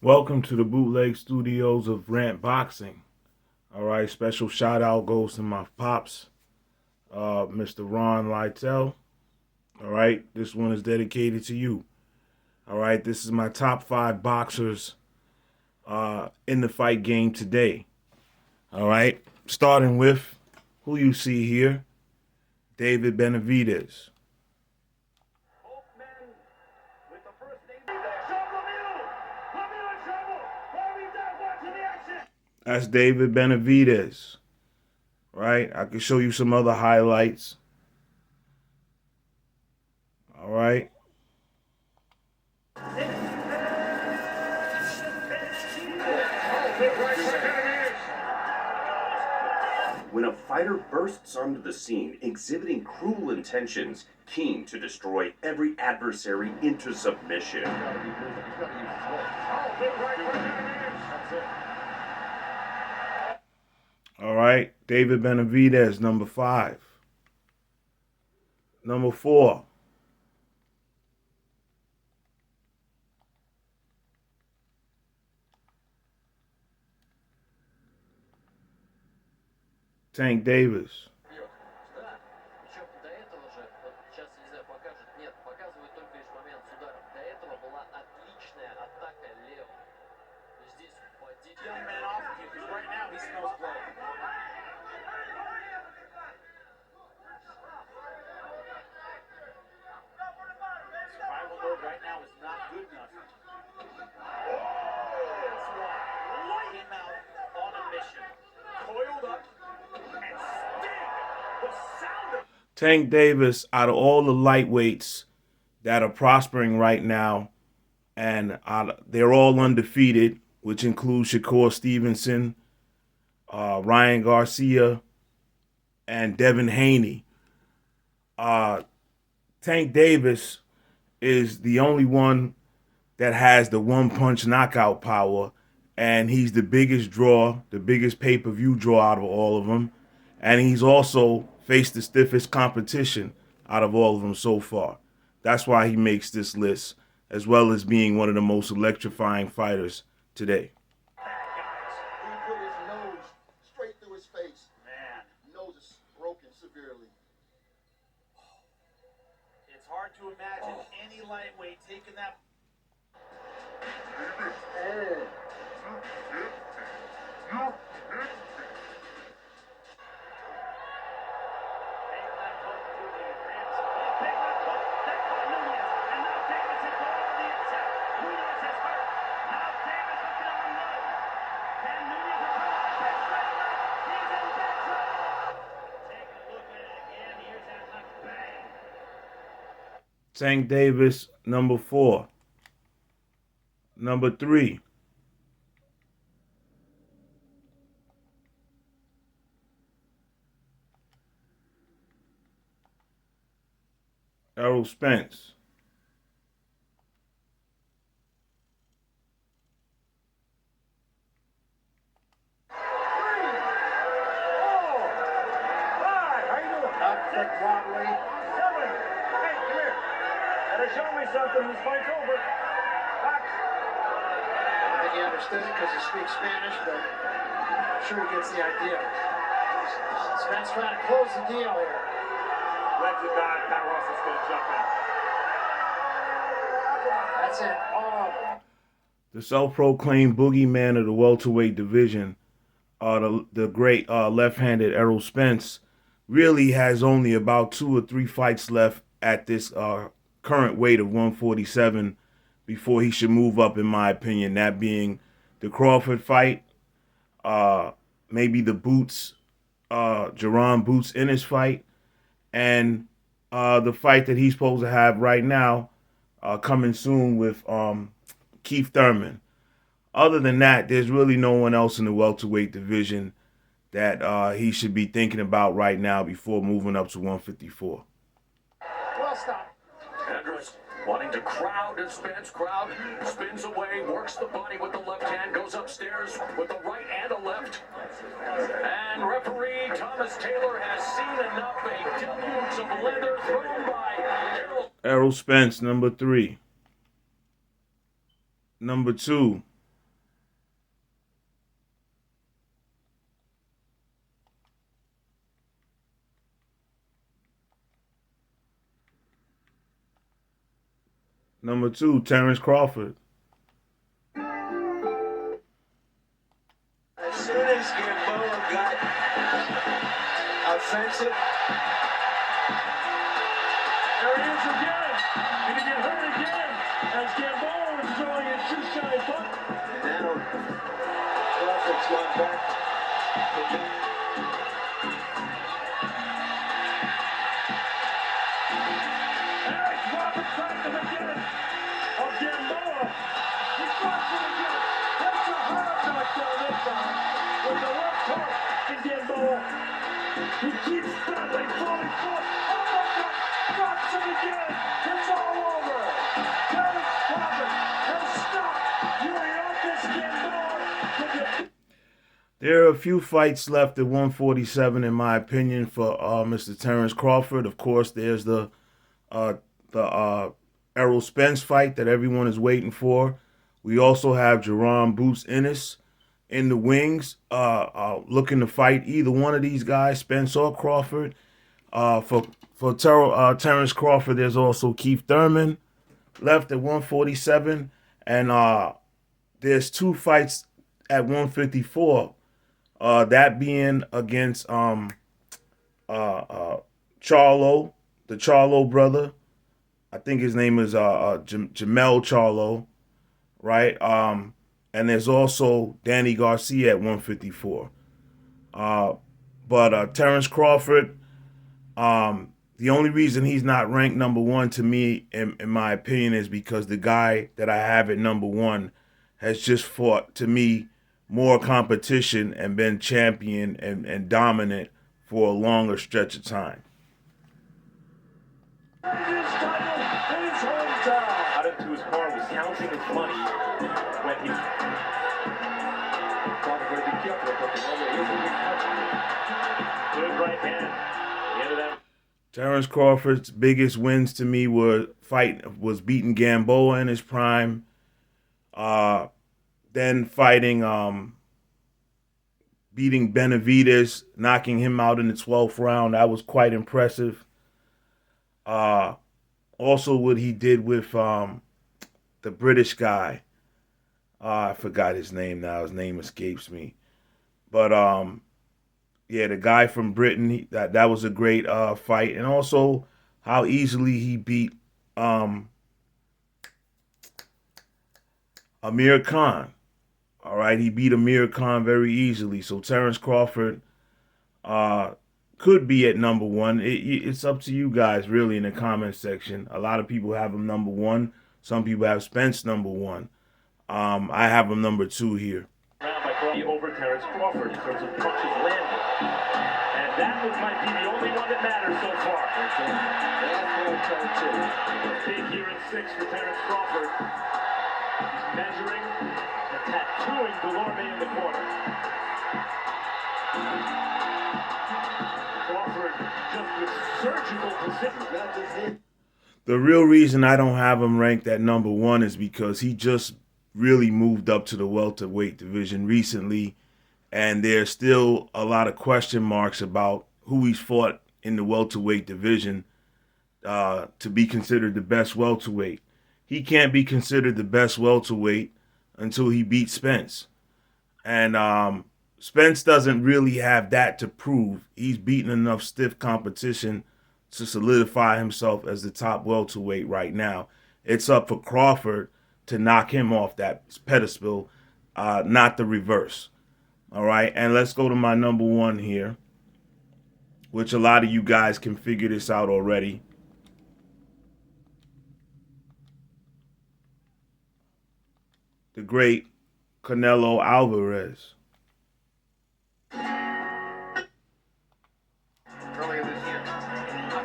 Welcome to the bootleg studios of Rant Boxing. All right, special shout out goes to my pops, Mr. Ron Lytell. All right, this one is dedicated to you. All right, this is my top 5 boxers in the fight game today. All right, starting with who you see here, David Benavidez. That's David Benavidez, right? I can show you some other highlights. All right. When a fighter bursts onto the scene, exhibiting cruel intentions, keen to destroy every adversary into submission. All right, David Benavidez, number 5. Number 4. Tank Davis. Right now is not good enough. That's why he came out on a mission, coiled up, and sting the sound of. Tank Davis, out of all the lightweights that are prospering right now, and they're all undefeated, which includes Shakur Stevenson, Ryan Garcia, and Devin Haney. Tank Davis is the only one that has the one-punch knockout power, and he's the biggest draw, the biggest pay-per-view draw out of all of them, and he's also faced the stiffest competition out of all of them so far. That's why he makes this list, as well as being one of the most electrifying fighters today. He put his nose straight through his face. Man, Nose is broken severely. it's hard to imagine any lightweight taking that. Tank Davis, number 4. Number 3. Errol Spence. Upset wobbly. Seven. Hey, come here. Gotta show me something. This fight's over. Box. I don't think he understood it because he speaks Spanish, but I'm sure he gets the idea. Spence trying to close the deal here. Legs are gone. Pat Ross is gonna jump in. That's it. All. The self-proclaimed boogeyman of the welterweight division, the great left-handed Errol Spence, really has only about 2 or 3 fights left at this current weight of 147 before he should move up, in my opinion. That being the Crawford fight, maybe the Boots, Jerron Boots Ennis fight, and the fight that he's supposed to have right now coming soon with Keith Thurman. Other than that, there's really no one else in the welterweight division that he should be thinking about right now before moving up to 154. Well stopped. Andrews wanting to crowd his Spence. Crowd spins away, works the body with the left hand, goes upstairs with the right and a left. And referee Thomas Taylor has seen enough. A deluge of leather thrown by Errol Spence, number 3. Number 2, Number 2, Terrence Crawford. As soon as Gamboa got offensive, there he is again. Gonna get hurt again as Gamboa was throwing a shoe-shine punt. And now Crawford's gone back. Eric Crawford cracked him again. Of Gamboa. He cracks him again. That's a hard knockdown this time. With the left hook in Gamboa. He keeps battling, falling forward. Oh my God! Cracks him again. It's all over. Terrence Crawford has stopped Yuriakis Gamboa. There are a few fights left at 147, in my opinion, for Mr. Terrence Crawford. Of course, there's the Errol Spence fight that everyone is waiting for. We also have Jerome Boots Ennis in the wings, looking to fight either one of these guys, Spence or Crawford. For Terrence Crawford, there's also Keith Thurman left at 147, and there's 2 fights at 154. That being against Charlo, the Charlo brother. I think his name is Jamel Charlo, right? And there's also Danny Garcia at 154. But Terrence Crawford, the only reason he's not ranked number 1 to me, in my opinion, is because the guy that I have at number 1 has just fought, to me, more competition and been champion and dominant for a longer stretch of time. Out into his car, was counting his money when he thought to be careful, but the moment is a big punch. Good right hand. The end of that. Terrence Crawford's biggest wins to me was beating Gamboa in his prime. Then fighting, beating Benavidez, knocking him out in the 12th round. That was quite impressive. Also, what he did with the British guy. I forgot his name now. His name escapes me. But, yeah, the guy from Britain, that was a great fight. And also how easily he beat Amir Khan. All right, he beat Amir Khan very easily. So Terrence Crawford could be at number 1. It's up to you guys, really, in the comment section. A lot of people have him number 1. Some people have Spence number 1. I have him number 2 here. Over Terrence Crawford in terms of punches landed. And that might be the only one that matters so far. Big here in 6 for Terrence Crawford. He's measuring and tattooing Delorme in the corner. Crawford just with surgical precision. The real reason I don't have him ranked at number 1 is because he just really moved up to the welterweight division recently, and there's still a lot of question marks about who he's fought in the welterweight division to be considered the best welterweight. He can't be considered the best welterweight until he beats Spence. And Spence doesn't really have that to prove. He's beaten enough stiff competition to solidify himself as the top welterweight right now. It's up for Crawford to knock him off that pedestal, not the reverse. All right, and let's go to my number 1 here, which a lot of you guys can figure this out already. The great Canelo Alvarez. Earlier this year, top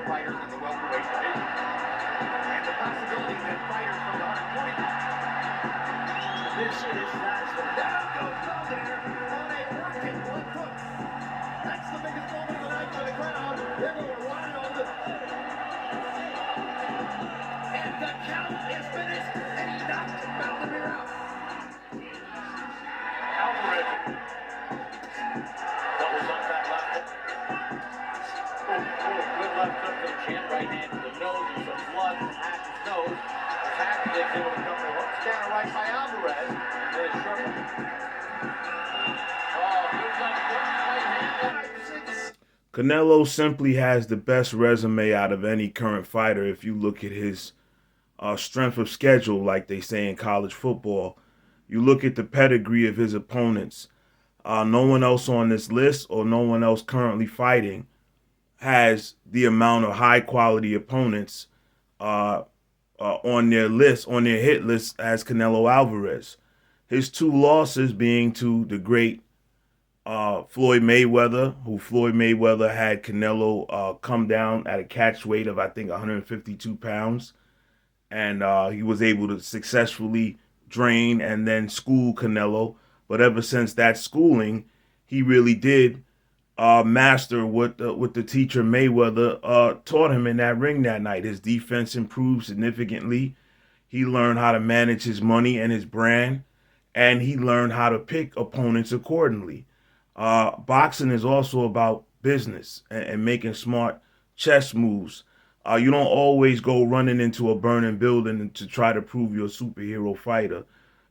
fighters in the welterweight division, and the possibility that fighters from the 120. This is Nasdaq. Down goes down there on a working left hook. That's the biggest moment of the night for the crowd. Everyone wild. And the count is finished, and he knocked Vladimir out. Alvarez doubles up that left hook. Good left hook to the chin, right hand to the nose, and some blood from Ash's nose. The fact that Counter right by Alvarez. There's Sherman. Oh, good left hook, right hand. Canelo simply has the best resume out of any current fighter if you look at his strength of schedule, like they say in college football. You look at the pedigree of his opponents. No one else on this list or no one else currently fighting has the amount of high quality opponents on their list, on their hit list, as Canelo Alvarez. His two losses being to the great Floyd Mayweather, who Floyd Mayweather had Canelo come down at a catch weight of, I think, 152 pounds. And he was able to successfully drain and then school Canelo. But ever since that schooling, he really did master what the teacher Mayweather taught him in that ring that night. His defense improved significantly. He learned how to manage his money and his brand, and he learned how to pick opponents accordingly. Boxing is also about business and making smart chess moves. You don't always go running into a burning building to try to prove you're a superhero fighter.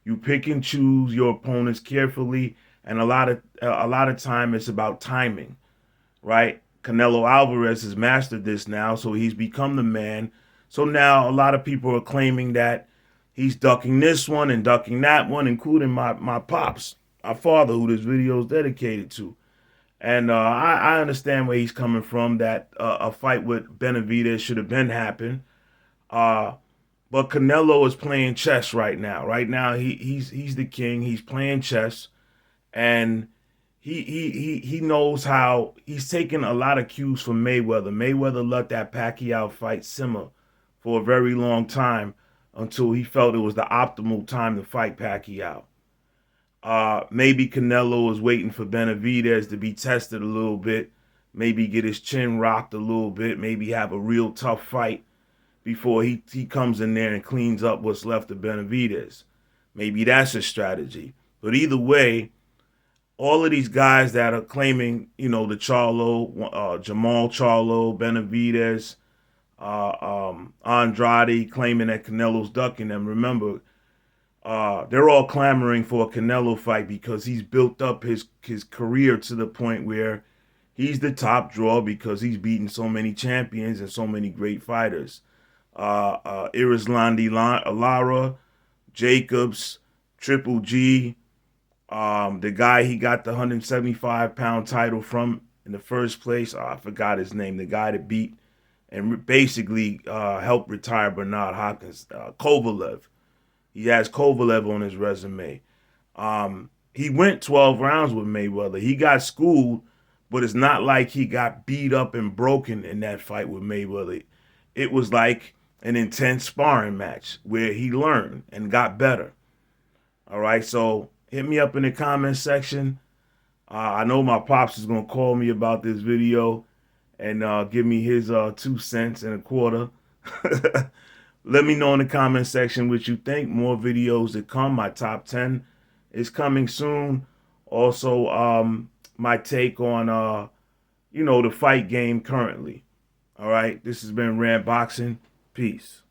You pick and choose your opponents carefully, and a lot of time it's about timing, right? Canelo Alvarez has mastered this now, so he's become the man. So now a lot of people are claiming that he's ducking this one and ducking that one, including my pops, my father, who this video is dedicated to. And I understand where he's coming from, that a fight with Benavidez should have been happened. Uh, but Canelo is playing chess right now. Right now, he's the king. He's playing chess, and he knows how. He's taken a lot of cues from Mayweather. Mayweather let that Pacquiao fight simmer for a very long time until he felt it was the optimal time to fight Pacquiao. Maybe Canelo is waiting for Benavidez to be tested a little bit, maybe get his chin rocked a little bit, maybe have a real tough fight before he comes in there and cleans up what's left of Benavidez. Maybe that's a strategy. But either way, all of these guys that are claiming, the Charlo, Jamal Charlo, Benavidez, Andrade, claiming that Canelo's ducking them, remember, they're all clamoring for a Canelo fight because he's built up his career to the point where he's the top draw because he's beaten so many champions and so many great fighters. Irislandi Lara, Jacobs, Triple G, the guy he got the 175-pound title from in the first place. I forgot his name. The guy that beat and basically helped retire Bernard Hopkins, Kovalev. He has Kovalev on his resume. He went 12 rounds with Mayweather. He got schooled, but it's not like he got beat up and broken in that fight with Mayweather. It was like an intense sparring match where he learned and got better. All right, so hit me up in the comment section. I know my pops is going to call me about this video and give me his 2 cents and a quarter. Let me know in the comment section what you think. More videos to come. My top 10 is coming soon. Also, my take on, the fight game currently. All right, this has been Rand Boxing. Peace.